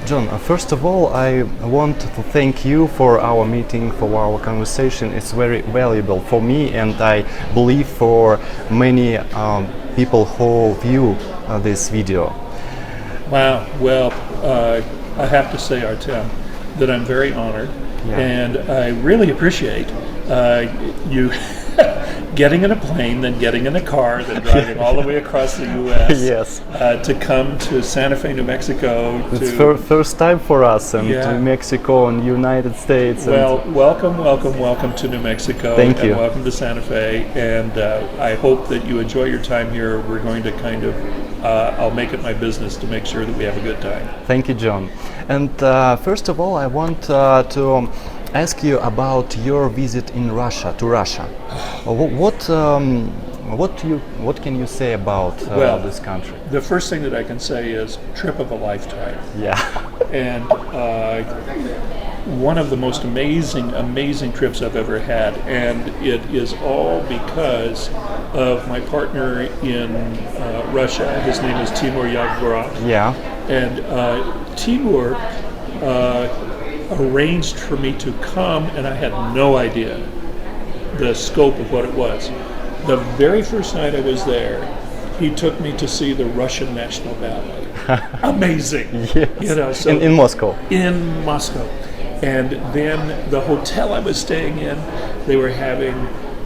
John, first of all, I want to thank you for our meeting, for our conversation. It's very valuable for me, and I believe for many people who view this video. Wow. Well, I have to say, Artem, that I'm very honored, and I really appreciate you getting in a plane, then getting in a car, then driving all the way across the U.S. Yes. To come to Santa Fe, New Mexico. It's first time for us, and to Mexico and United States. Well, welcome to New Mexico. Thank you. And welcome to Santa Fe, and I hope that you enjoy your time here. We're going to kind of, I'll make it my business to make sure that we have a good time. Thank you, John. And first of all, I want to ask you about your visit in Russia, to Russia. What can you say about this country? The first thing that I can say is trip of a lifetime. Yeah. And one of the most amazing trips I've ever had, and it is all because of my partner in Russia. His name is Timur Yagorov. Yeah. And Timur arranged for me to come, and I had no idea the scope of what it was. The very first night I was there, he took me to see the Russian National Ballet. Amazing. Yes. You know, so in Moscow. In Moscow. And then the hotel I was staying in, they were having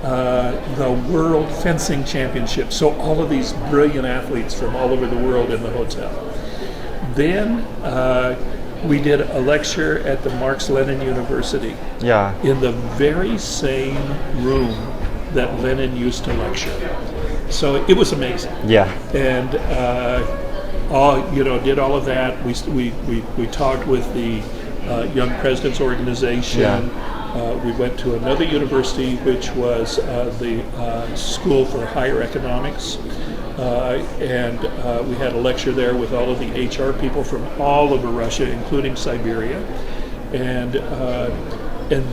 the World Fencing Championship. So all of these brilliant athletes from all over the world in the hotel. Then we did a lecture at the Marx-Lenin University. Yeah. In the very same room that Lenin used to lecture. So it was amazing. Yeah. And did all of that. We talked with the Young Presidents Organization. Yeah. We went to another university, which was the School for Higher Economics. And we had a lecture there with all of the HR people from all over Russia, including Siberia. And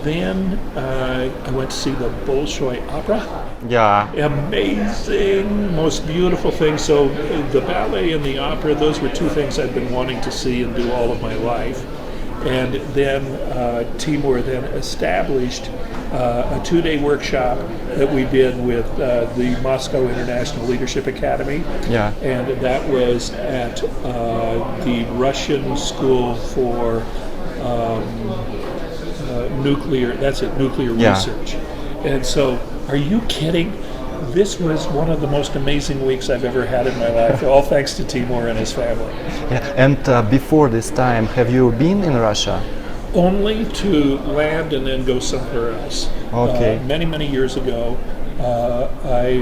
then I went to see the Bolshoi Opera. Yeah. Amazing, most beautiful thing. So the ballet and the opera, those were two things I've been wanting to see and do all of my life. And then Timur then established a 2-day workshop that we did with the Moscow International Leadership Academy. Yeah. And that was at the Russian School for nuclear research. And so, are you kidding? This was one of the most amazing weeks I've ever had in my life, all thanks to Timur and his family. Yeah. And before this time, have you been in Russia? Only to land and then go somewhere else. Okay. Many years ago, I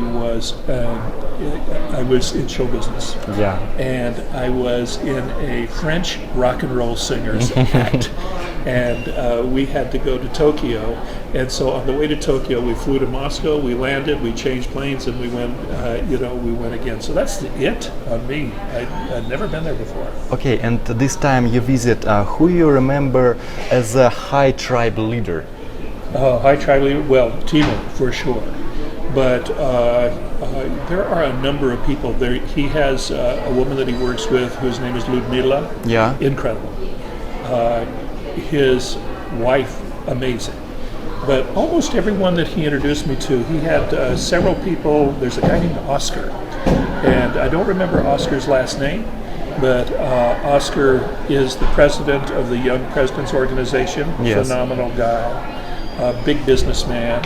was in show business. Yeah. And I was in a French rock and roll singers act. And we had to go to Tokyo. And so on the way to Tokyo, we flew to Moscow, we landed, we changed planes, and we went, we went again. So that's it on me. I'd never been there before. Okay, and this time you visit, who you remember as a high tribe leader? High tribe leader? Well, Timur, for sure. But there are a number of people. He has a woman that he works with whose name is Ludmila. Yeah. Incredible. His wife, amazing. But almost everyone that he introduced me to, he had several people. There's a guy named Oscar, and I don't remember Oscar's last name, but Oscar is the president of the Young Presidents Organization. Yes. Phenomenal guy, big businessman.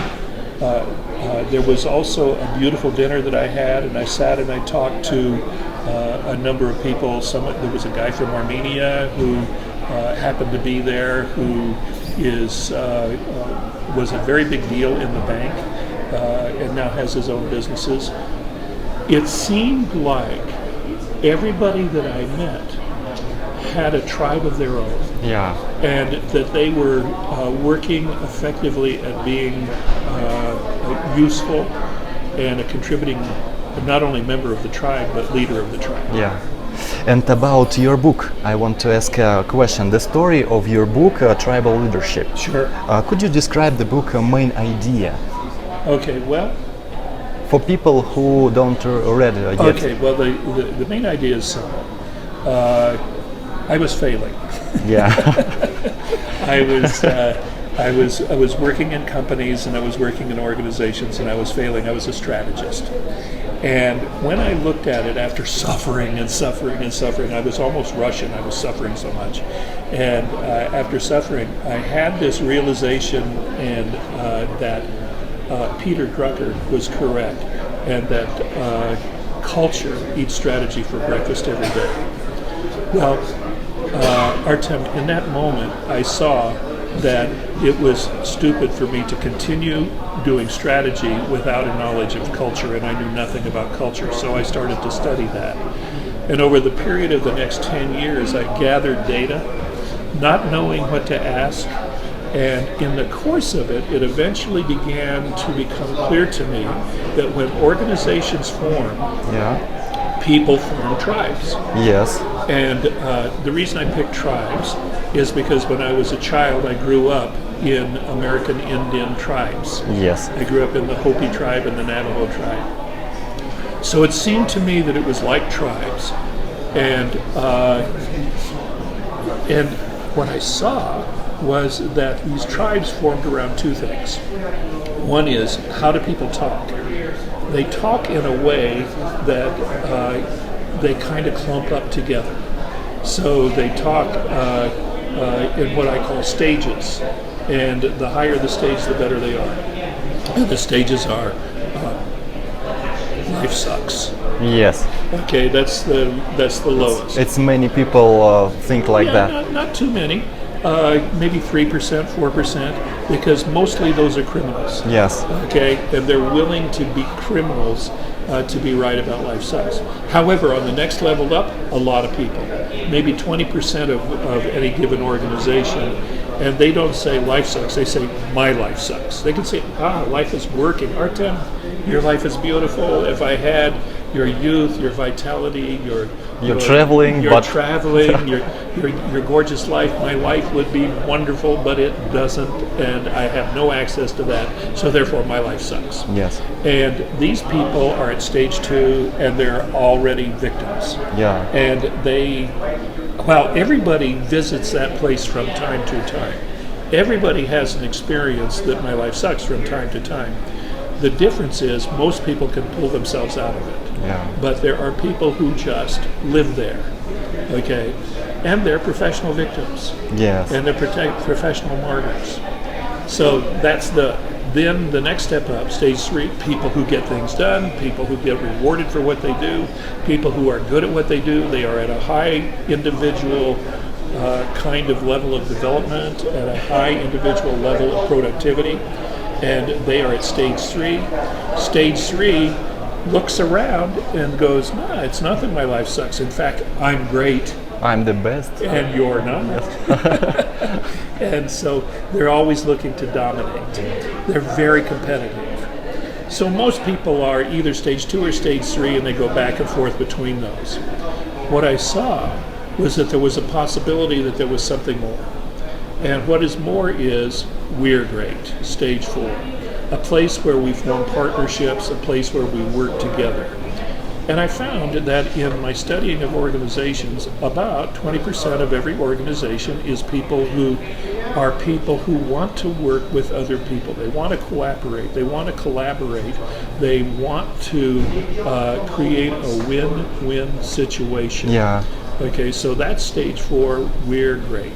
There was also a beautiful dinner that I had, and I sat and I talked to a number of people. There was a guy from Armenia who happened to be there, who was a very big deal in the bank, and now has his own businesses. It seemed like everybody that I met had a tribe of their own. Yeah. And that they were working effectively at being useful and a contributing, not only member of the tribe, but leader of the tribe. Yeah. And about your book, I want to ask a question. The story of your book, Tribal Leadership. Sure. Could you describe the book main idea? Okay, well. For people who don't read yet. Okay, well, the main idea is simple. I was failing. Yeah. I was working in companies and I was working in organizations and I was failing. I was a strategist. And when I looked at it after suffering and suffering and suffering, I was almost Russian. I was suffering so much. And after suffering, I had this realization and that Peter Drucker was correct, and that culture eats strategy for breakfast every day. Well, Artem, in that moment, I saw that it was stupid for me to continue doing strategy without a knowledge of culture, and I knew nothing about culture, so I started to study that. And over the period of the next 10 years, I gathered data, not knowing what to ask, and in the course of it, it eventually began to become clear to me that when organizations form, people form tribes. Yes. And the reason I picked tribes is because when I was a child, I grew up in American Indian tribes. Yes. I grew up in the Hopi tribe and the Navajo tribe. So it seemed to me that it was like tribes. And what I saw was that these tribes formed around two things. One is, how do people talk? They talk in a way that they kind of clump up together. So they talk in what I call stages, and the higher the stage, the better they are. And the stages are life sucks. Yes. Okay, that's the lowest. It's many people think like that. Not too many. Maybe 3%, 4%, because mostly those are criminals. Yes. Okay, and they're willing to be criminals to be right about life sucks. However, on the next level up, a lot of people, maybe 20% of any given organization, and they don't say life sucks, they say my life sucks. They can say, life is working. Artem, your life is beautiful. If I had your youth, your vitality, your traveling, your gorgeous life, my life would be wonderful, but it doesn't, and I have no access to that, so therefore my life sucks. Yes. And these people are at stage 2, and they're already victims. Yeah. And everybody visits that place from time to time. Everybody has an experience that my life sucks from time to time. The difference is most people can pull themselves out of it. Yeah. But there are people who just live there, okay? And they're professional victims. Yes. And they're professional martyrs. So that's then the next step up, stage 3, people who get things done, people who get rewarded for what they do, people who are good at what they do. They are at a high individual kind of level of development, at a high individual level of productivity, and they are at stage 3. Stage 3 looks around and goes, it's not that my life sucks. In fact, I'm great. I'm the best. And you're not. And so they're always looking to dominate. They're very competitive. So most people are either stage 2 or stage 3, and they go back and forth between those. What I saw was that there was a possibility that there was something more. And what is more is we're great, stage 4. A place where we form partnerships, a place where we work together. And I found that in my studying of organizations, about 20% of every organization is people who want to work with other people. They want to cooperate. They want to collaborate. They want to create a win-win situation. Yeah. Okay, so that's stage 4, we're great.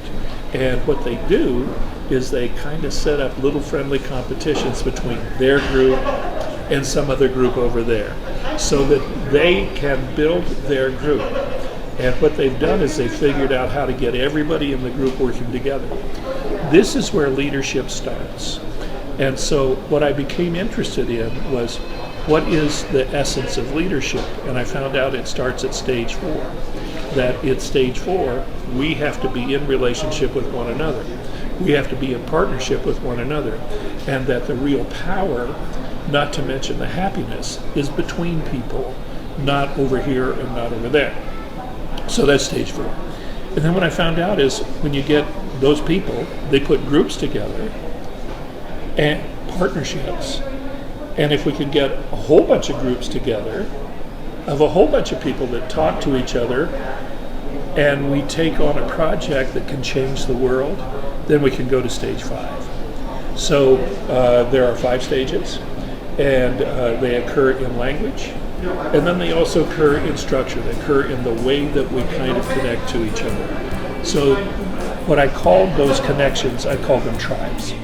And what they do is they kind of set up little friendly competitions between their group and some other group over there, so that they can build their group. And what they've done is they've figured out how to get everybody in the group working together. This is where leadership starts. And so what I became interested in was, what is the essence of leadership? And I found out it starts at stage 4. That at stage 4, we have to be in relationship with one another. We have to be in partnership with one another. And that the real power, not to mention the happiness, is between people, not over here and not over there. So that's stage 4. And then what I found out is when you get those people, they put groups together and partnerships. And if we could get a whole bunch of groups together, of a whole bunch of people that talk to each other and we take on a project that can change the world, then we can go to stage 5. So there are 5 stages, and they occur in language, and then they also occur in structure. They occur in the way that we kind of connect to each other. So what I called those connections, I call them tribes.